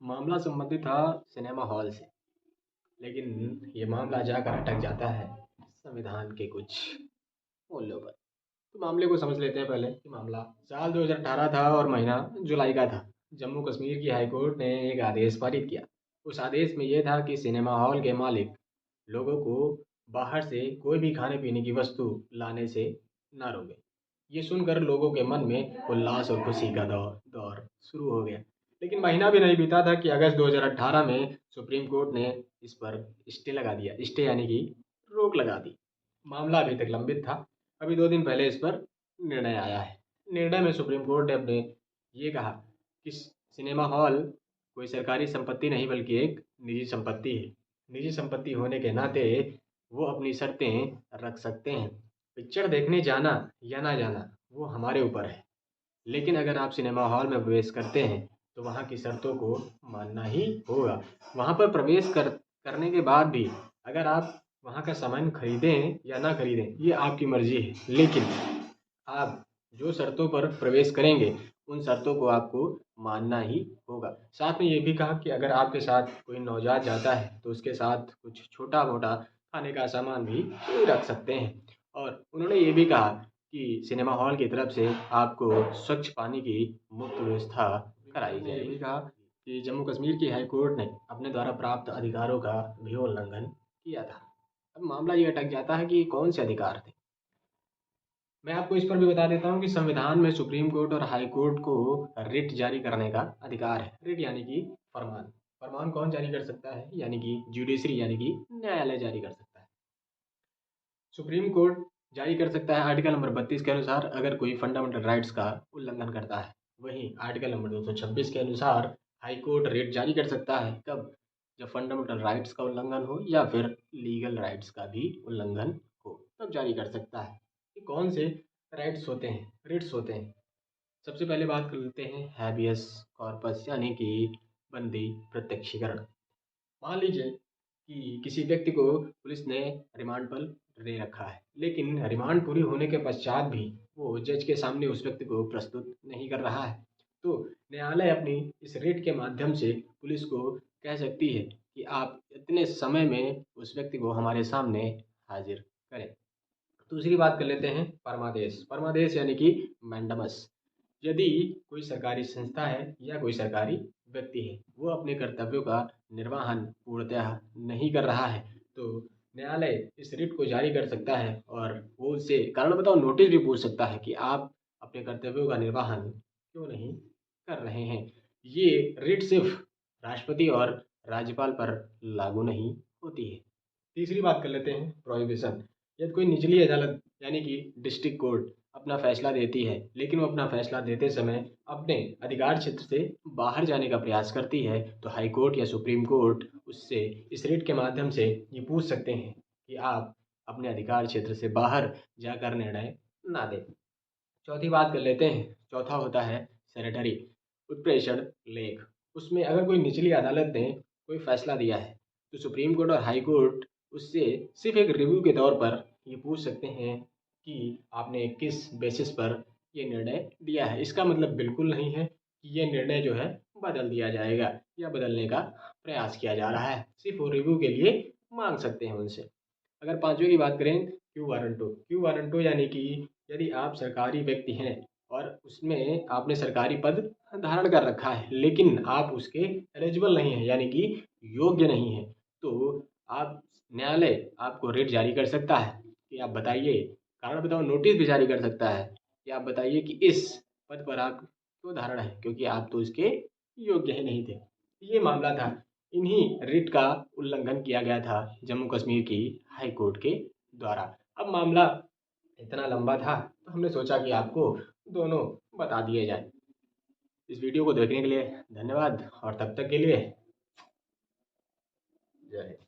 मामला संबंधित था सिनेमा हॉल से, लेकिन ये मामला जाकर अटक जाता है संविधान के कुछ मूल्यों पर। तो मामले को समझ लेते हैं पहले कि मामला साल 2018 था और महीना जुलाई का था। जम्मू कश्मीर की हाई कोर्ट ने एक आदेश पारित किया। उस आदेश में यह था कि सिनेमा हॉल के मालिक लोगों को बाहर से कोई भी खाने पीने की वस्तु लाने से ना रोके। ये सुनकर लोगों के मन में उल्लास और खुशी का दौर दौर शुरू हो गया। लेकिन महीना भी नहीं बीता था कि अगस्त 2018 में सुप्रीम कोर्ट ने इस पर स्टे लगा दिया। स्टे यानी कि रोक लगा दी। मामला अभी तक लंबित था। अभी 2 दिन पहले इस पर निर्णय आया है। निर्णय में सुप्रीम कोर्ट ने अपने ये कहा कि सिनेमा हॉल कोई सरकारी संपत्ति नहीं बल्कि एक निजी संपत्ति है। निजी संपत्ति होने के नाते वो अपनी शर्तें रख सकते हैं। पिक्चर देखने जाना या ना जाना वो हमारे ऊपर है, लेकिन अगर आप सिनेमा हॉल में प्रवेश करते हैं तो वहाँ की शर्तों को मानना ही होगा। वहाँ पर प्रवेश करने के बाद भी अगर आप वहाँ का सामान खरीदें या ना खरीदें ये आपकी मर्जी है, लेकिन आप जो शर्तों पर प्रवेश करेंगे उन शर्तों को आपको मानना ही होगा। साथ में ये भी कहा कि अगर आपके साथ कोई नवजात जाता है तो उसके साथ कुछ छोटा मोटा खाने का सामान भी रख सकते हैं। और उन्होंने ये भी कहा कि सिनेमा हॉल की तरफ से आपको स्वच्छ पानी की मुफ्त व्यवस्था कराई जाए। ये भी कहा कि जम्मू कश्मीर की हाई कोर्ट ने अपने द्वारा प्राप्त अधिकारों का भी उल्लंघन किया था। अब मामला ये अटक जाता है कि कौन से अधिकार थे। मैं आपको इस पर भी बता देता हूँ कि संविधान में सुप्रीम कोर्ट और हाई कोर्ट को रिट जारी करने का अधिकार है। रिट यानी कि फरमान। फरमान कौन जारी कर सकता है? यानी कि जुडिशरी यानी कि न्यायालय जारी कर सकता है। सुप्रीम कोर्ट जारी कर सकता है आर्टिकल नंबर 32 के अनुसार अगर कोई फंडामेंटल राइट्स का उल्लंघन करता है। वहीं आर्टिकल नंबर 226 के अनुसार हाई कोर्ट रिट जारी कर सकता है कब? जब फंडामेंटल राइट्स का उल्लंघन हो या फिर लीगल राइट्स का भी उल्लंघन हो, तब जारी कर सकता है। कि कौन से राइट्स होते हैं, रिट्स होते हैं। सबसे पहले बात कर लेते हैं हैबियस कॉर्पस यानी कि बंदी प्रत्यक्षीकरण। मान लीजिए कि किसी व्यक्ति को पुलिस ने रिमांड पर ले रखा है, लेकिन रिमांड पूरी होने के पश्चात भी वो जज के सामने उस व्यक्ति को प्रस्तुत नहीं कर रहा है, तो न्यायालय अपनी इस रिट के माध्यम से पुलिस को कह सकती है कि आप इतने समय में उस व्यक्ति को हमारे सामने हाजिर करें। दूसरी बात कर लेते हैं परमादेश। परमादेश यानी कि मैंडमस। यदि कोई सरकारी संस्था है या कोई सरकारी व्यक्ति है वो अपने कर्तव्यों का निर्वहन पूर्णतः नहीं कर रहा है, तो न्यायालय इस रिट को जारी कर सकता है और वो उससे कारण बताओ नोटिस भी पूछ सकता है कि आप अपने कर्तव्यों का निर्वहन क्यों नहीं कर रहे हैं। ये रिट सिर्फ राष्ट्रपति और राज्यपाल पर लागू नहीं होती है। तीसरी बात कर लेते हैं प्रोहिबिशन। यदि कोई निचली अदालत यानी कि डिस्ट्रिक्ट कोर्ट अपना फैसला देती है, लेकिन वो अपना फैसला देते समय अपने अधिकार क्षेत्र से बाहर जाने का प्रयास करती है, तो हाई कोर्ट या सुप्रीम कोर्ट उससे इस रिट के माध्यम से ये पूछ सकते हैं कि आप अपने अधिकार क्षेत्र से बाहर जाकर निर्णय ना दें। चौथी बात कर लेते हैं। चौथा होता है सेनेटरी उत्प्रेषण लेख। उसमें अगर कोई निचली अदालत ने कोई फैसला दिया है तो सुप्रीम कोर्ट और हाई कोर्ट उससे सिर्फ एक रिव्यू के तौर पर ये पूछ सकते हैं कि आपने किस बेसिस पर ये निर्णय दिया है। इसका मतलब बिल्कुल नहीं है कि ये निर्णय जो है बदल दिया जाएगा या बदलने का प्रयास किया जा रहा है। सिर्फ वो रिव्यू के लिए मांग सकते हैं उनसे। अगर पांचवे की बात करें क्यू वारंटो। क्यू वारंटो यानी कि यदि आप सरकारी व्यक्ति हैं और उसमें आपने सरकारी पद धारण कर रखा है, लेकिन आप उसके एलिजिबल नहीं हैं यानी कि योग्य नहीं है, तो आप न्यायालय आपको रिट जारी कर सकता है कि आप बताइए, कारण बताओ नोटिस भी जारी कर सकता है कि आप बताइए कि इस पद पर आप क्यों धारण है, क्योंकि आप तो इसके योग्य ही नहीं थे। ये मामला था। इन्हीं रिट का उल्लंघन किया गया था जम्मू कश्मीर की हाई कोर्ट के द्वारा। अब मामला इतना लंबा था तो हमने सोचा कि आपको दोनों बता दिए जाए। इस वीडियो को देखने के लिए धन्यवाद और तब तक के लिए जय हिंद।